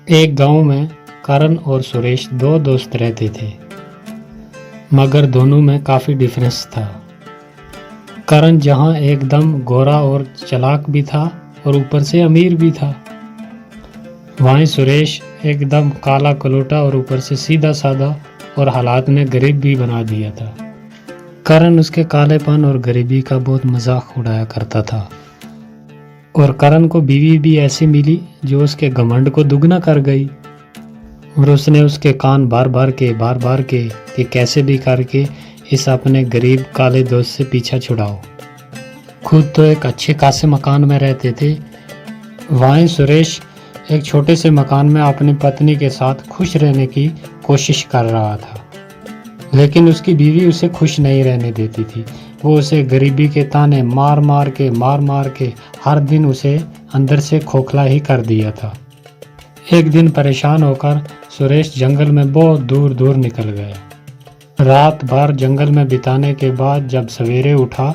एक गांव में करण और सुरेश दो दोस्त रहते थे, मगर दोनों में काफ़ी डिफरेंस था। करण जहां एकदम गोरा और चालाक भी था और ऊपर से अमीर भी था, वहीं सुरेश एकदम काला कलोटा और ऊपर से सीधा साधा और हालात में गरीब भी बना दिया था। करण उसके कालेपन और गरीबी का बहुत मजाक उड़ाया करता था और करण को बीवी भी ऐसी मिली जो उसके घमंड को दुगना कर गई और उसने उसके कान बार बार के कि कैसे भी करके इस अपने गरीब काले दोस्त से पीछा छुड़ाओ। खुद तो एक अच्छे खासे मकान में रहते थे, वहीं सुरेश एक छोटे से मकान में अपनी पत्नी के साथ खुश रहने की कोशिश कर रहा था, लेकिन उसकी बीवी उसे खुश नहीं रहने देती थी। वो उसे गरीबी के ताने मार मार के हर दिन उसे अंदर से खोखला ही कर दिया था। एक दिन परेशान होकर सुरेश जंगल में बहुत दूर दूर निकल गया। रात भर जंगल में बिताने के बाद जब सवेरे उठा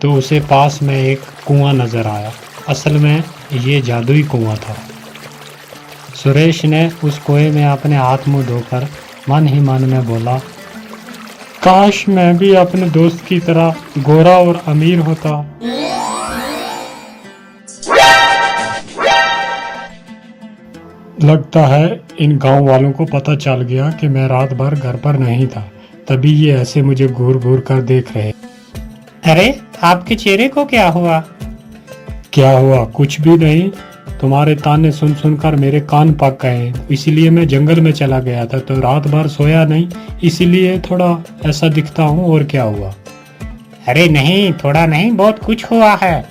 तो उसे पास में एक कुआं नजर आया। असल में ये जादुई कुआं था। सुरेश ने उस कुएं में अपने हाथ मुंह धोकर मन ही मन में बोला, काश मैं भी अपने दोस्त की तरह गोरा और अमीर होता। लगता है इन गांव वालों को पता चल गया कि मैं रात भर घर पर नहीं था, तभी ये ऐसे मुझे घूर घूर कर देख रहे। अरे आपके चेहरे को क्या हुआ? क्या हुआ? कुछ भी नहीं। तुम्हारे ताने सुन सुनकर मेरे कान पक गए, इसीलिए मैं जंगल में चला गया था, तो रात भर सोया नहीं, इसीलिए थोड़ा ऐसा दिखता हूँ। और क्या हुआ? अरे नहीं, थोड़ा नहीं, बहुत कुछ हुआ है।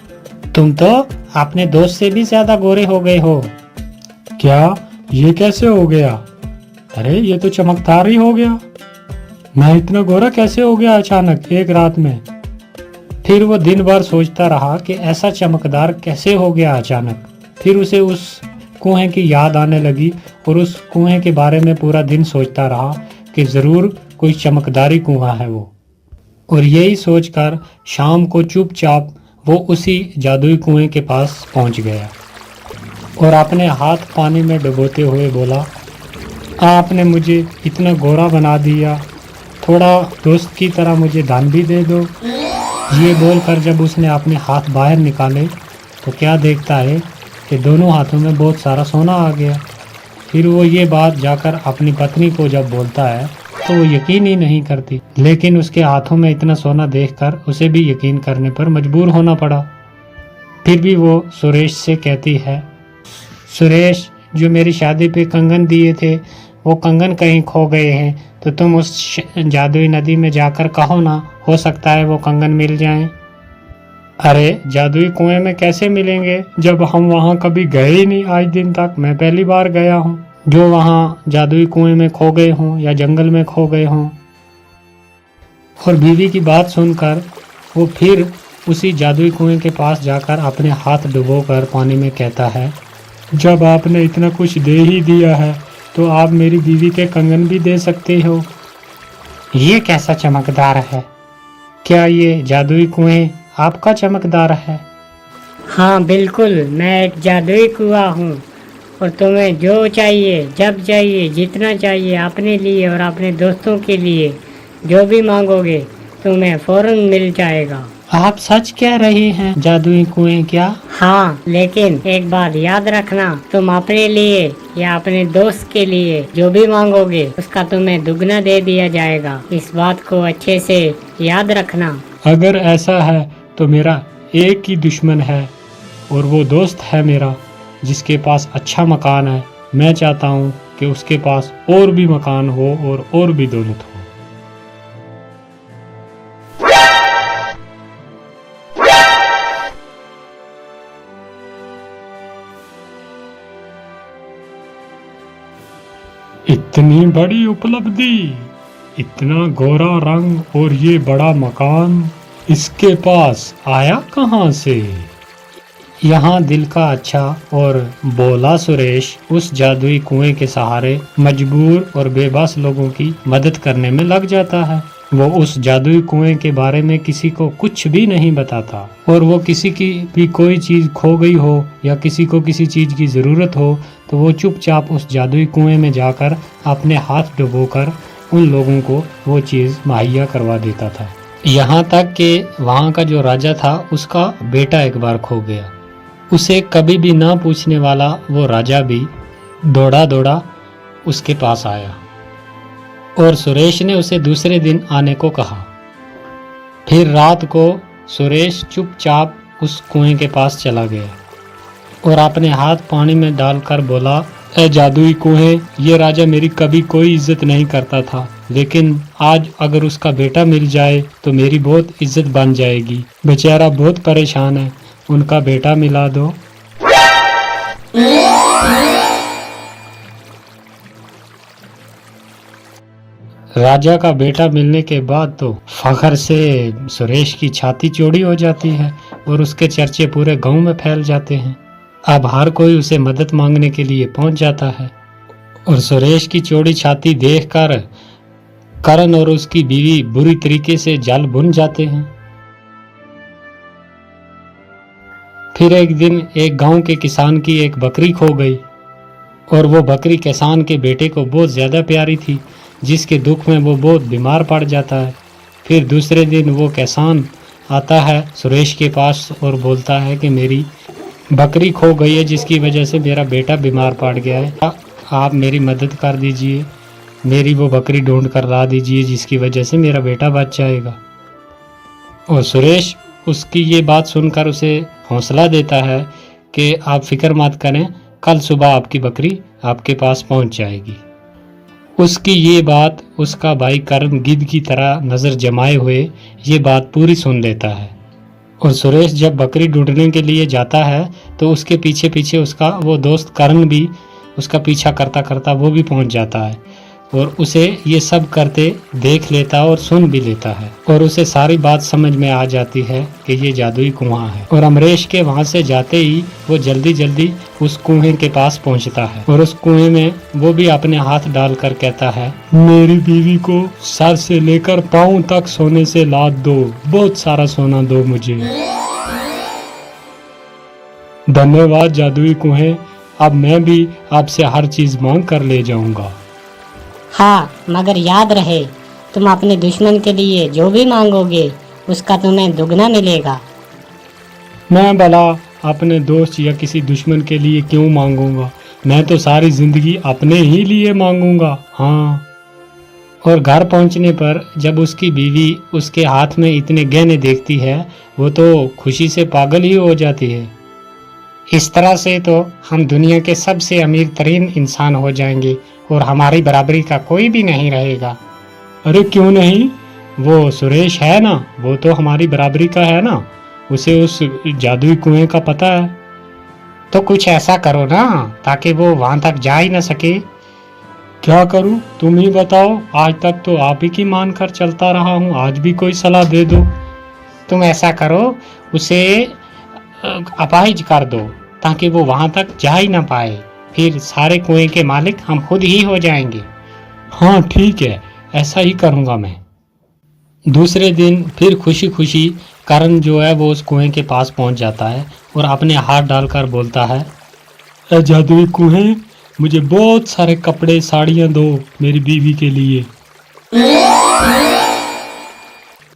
तुम तो अपने दोस्त से भी ज्यादा गोरे हो गए हो। क्या? ये कैसे हो गया? अरे ये तो चमकदार ही हो गया। मैं इतना गोरा कैसे हो गया अचानक एक रात में? फिर वो दिन भर सोचता रहा कि ऐसा चमकदार कैसे हो गया अचानक। फिर उसे उस कुएं की याद आने लगी और उस कुएं के बारे में पूरा दिन सोचता रहा कि जरूर कोई चमकदारी कुआं है वो। और यही सोचकर शाम को चुपचाप वो उसी जादुई कुएं के पास पहुंच गया और अपने हाथ पानी में डुबोते हुए बोला, आपने मुझे इतना गोरा बना दिया, थोड़ा दोस्त की तरह मुझे दान भी दे दो। ये बोलकर जब उसने अपने हाथ बाहर निकाले तो क्या देखता है कि दोनों हाथों में बहुत सारा सोना आ गया। फिर वो ये बात जाकर अपनी पत्नी को जब बोलता है तो वो यकीन ही नहीं करती, लेकिन उसके हाथों में इतना सोना देखकर उसे भी यकीन करने पर मजबूर होना पड़ा। फिर भी वो सुरेश से कहती है, सुरेश, जो मेरी शादी पे कंगन दिए थे वो कंगन कहीं खो गए हैं, तो तुम उस जादुई नदी में जाकर कहो ना, हो सकता है वो कंगन मिल जाएं। अरे जादुई कुएं में कैसे मिलेंगे जब हम वहां कभी गए ही नहीं आज दिन तक। मैं पहली बार गया हूँ जो वहां जादुई कुएं में खो गए हों या जंगल में खो गए हों। और बीवी की बात सुनकर वो फिर उसी जादुई कुएं के पास जाकर अपने हाथ डुबोकर पानी में कहता है, जब आपने इतना कुछ दे ही दिया है तो आप मेरी बीवी के कंगन भी दे सकते हो। ये कैसा चमकदार है? क्या ये जादुई कुएं आपका चमकदार है? हाँ बिल्कुल, मैं एक जादुई कुआं हूँ और तुम्हें जो चाहिए, जब चाहिए, जितना चाहिए, अपने लिए और अपने दोस्तों के लिए जो भी मांगोगे तुम्हें फौरन मिल जाएगा। आप सच कह रहे हैं? जादुई कुएं क्या? हाँ, लेकिन एक बात याद रखना, तुम अपने लिए या अपने दोस्त के लिए जो भी मांगोगे उसका तुम्हें दुगना दे दिया जाएगा। इस बात को अच्छे से याद रखना। अगर ऐसा है तो मेरा एक ही दुश्मन है और वो दोस्त है मेरा जिसके पास अच्छा मकान है। मैं चाहता हूँ कि उसके पास और भी मकान हो और भी दौलत हो। इतनी बड़ी उपलब्धि, इतना गोरा रंग और ये बड़ा मकान इसके पास आया कहाँ से? यहाँ दिल का अच्छा और बोला सुरेश उस जादुई कुएं के सहारे मजबूर और बेबस लोगों की मदद करने में लग जाता है। वो उस जादुई कुएं के बारे में किसी को कुछ भी नहीं बताता, और वो किसी की भी कोई चीज खो गई हो या किसी को किसी चीज की जरूरत हो तो वो चुपचाप उस जादुई कुएं में जाकर अपने हाथ डुबोकर उन लोगों को वो चीज मुहैया करवा देता था। यहाँ तक कि वहाँ का जो राजा था उसका बेटा एक बार खो गया। उसे कभी भी ना पूछने वाला वो राजा भी दौड़ा दौड़ा उसके पास आया और सुरेश ने उसे दूसरे दिन आने को कहा। फिर रात को सुरेश चुपचाप उस कुएं के पास चला गया और अपने हाथ पानी में डालकर बोला, ए जादुई कुएं, ये राजा मेरी कभी कोई इज्जत नहीं करता था, लेकिन आज अगर उसका बेटा मिल जाए तो मेरी बहुत इज्जत बन जाएगी। बेचारा बहुत परेशान है, उनका बेटा मिला दो। राजा का बेटा मिलने के बाद तो फखर से सुरेश की छाती चौड़ी हो जाती है और उसके चर्चे पूरे गांव में फैल जाते हैं। अब हर कोई उसे मदद मांगने के लिए पहुंच जाता है और सुरेश की चौड़ी छाती देखकर करण और उसकी बीवी बुरी तरीके से जल भुन जाते हैं। फिर एक दिन एक गांव के किसान की एक बकरी खो गई और वो बकरी किसान के बेटे को बहुत ज़्यादा प्यारी थी, जिसके दुख में वो बहुत बीमार पड़ जाता है। फिर दूसरे दिन वो किसान आता है सुरेश के पास और बोलता है कि मेरी बकरी खो गई है, जिसकी वजह से मेरा बेटा बीमार पड़ गया है, आप मेरी मदद कर दीजिए, मेरी वो बकरी ढूंढ कर ला दीजिए जिसकी वजह से मेरा बेटा बच जाएगा। और सुरेश उसकी ये बात सुनकर उसे हौसला देता है कि आप फिक्र मत करें, कल सुबह आपकी बकरी आपके पास पहुंच जाएगी। उसकी ये बात उसका भाई करण गिद्ध की तरह नज़र जमाए हुए ये बात पूरी सुन लेता है और सुरेश जब बकरी ढूंढने के लिए जाता है तो उसके पीछे पीछे उसका वो दोस्त करण भी उसका पीछा करता करता वो भी पहुंच जाता है और उसे ये सब करते देख लेता और सुन भी लेता है और उसे सारी बात समझ में आ जाती है कि ये जादुई कुआं है। और अमरीश के वहां से जाते ही वो जल्दी जल्दी उस कुएं के पास पहुंचता है और उस कुएं में वो भी अपने हाथ डालकर कहता है, मेरी बीवी को सर से लेकर पाँव तक सोने से लाद दो, बहुत सारा सोना दो मुझे। धन्यवाद जादुई कुएं, अब मैं भी आपसे हर चीज मांग कर ले जाऊंगा। हाँ, मगर याद रहे, तुम अपने दुश्मन के लिए जो भी मांगोगे उसका तुम्हें दुगना मिलेगा। मैं भला अपने दोस्त या किसी दुश्मन के लिए क्यों मांगूंगा, मैं तो सारी जिंदगी अपने ही लिए मांगूंगा। हाँ। और घर पहुंचने पर जब उसकी बीवी उसके हाथ में इतने गहने देखती है वो तो खुशी से पागल ही हो जाती है। इस तरह से तो हम दुनिया के सबसे अमीर तरीन इंसान हो जाएंगे और हमारी बराबरी का कोई भी नहीं रहेगा। अरे क्यों नहीं, वो सुरेश है ना, वो तो हमारी बराबरी का है ना, उसे उस जादुई कुएं का पता है। तो कुछ ऐसा करो ना ताकि वो वहां तक जा ही ना सके। क्या करूं, तुम ही बताओ, आज तक तो आप ही की मान कर चलता रहा हूं, आज भी कोई सलाह दे दो। तुम ऐसा करो, उसे अपाहिज कर दो ताकि वो वहां तक जा ही ना पाए, फिर सारे कुएं के मालिक हम खुद ही हो जाएंगे। हाँ ठीक है, ऐसा ही करूंगा मैं। दूसरे दिन फिर खुशी खुशी करण जो है वो उस कुएं के पास पहुंच जाता है और अपने हाथ डालकर बोलता है, ए जादुई कुएं, मुझे बहुत सारे कपड़े साड़ियां दो मेरी बीवी के लिए।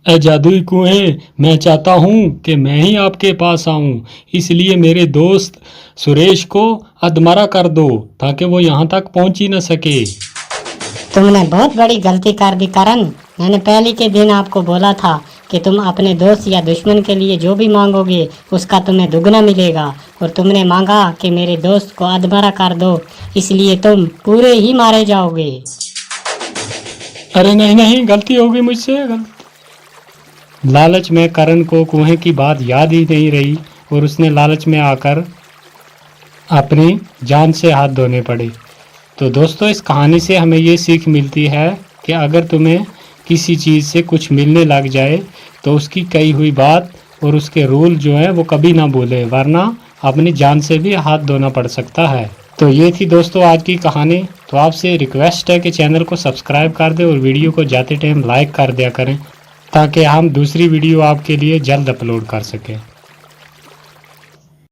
ए जादुई कुएं, मैं चाहता हूँ कि मैं ही आपके पास आऊं, इसलिए मेरे दोस्त सुरेश को अधमरा कर दो ताकि वो यहाँ तक पहुँच ही न सके। तुमने बहुत बड़ी गलती कर दी करण, मैंने पहले के दिन आपको बोला था कि तुम अपने दोस्त या दुश्मन के लिए जो भी मांगोगे उसका तुम्हें दुगना मिलेगा, और तुमने मांगा कि मेरे दोस्त को अधमरा कर दो, इसलिए तुम पूरे ही मारे जाओगे। अरे नहीं नहीं, गलती हो गई मुझसे, लालच में करण को कुएं की बात याद ही नहीं रही और उसने लालच में आकर अपनी जान से हाथ धोने पड़े। तो दोस्तों, इस कहानी से हमें ये सीख मिलती है कि अगर तुम्हें किसी चीज़ से कुछ मिलने लग जाए तो उसकी कही हुई बात और उसके रूल जो है वो कभी ना भूले, वरना अपनी जान से भी हाथ धोना पड़ सकता है। तो ये थी दोस्तों आज की कहानी। तो आपसे रिक्वेस्ट है कि चैनल को सब्सक्राइब कर दें और वीडियो को जाते टाइम लाइक कर दिया करें ताकि हम दूसरी वीडियो आपके लिए जल्द अपलोड कर सकें।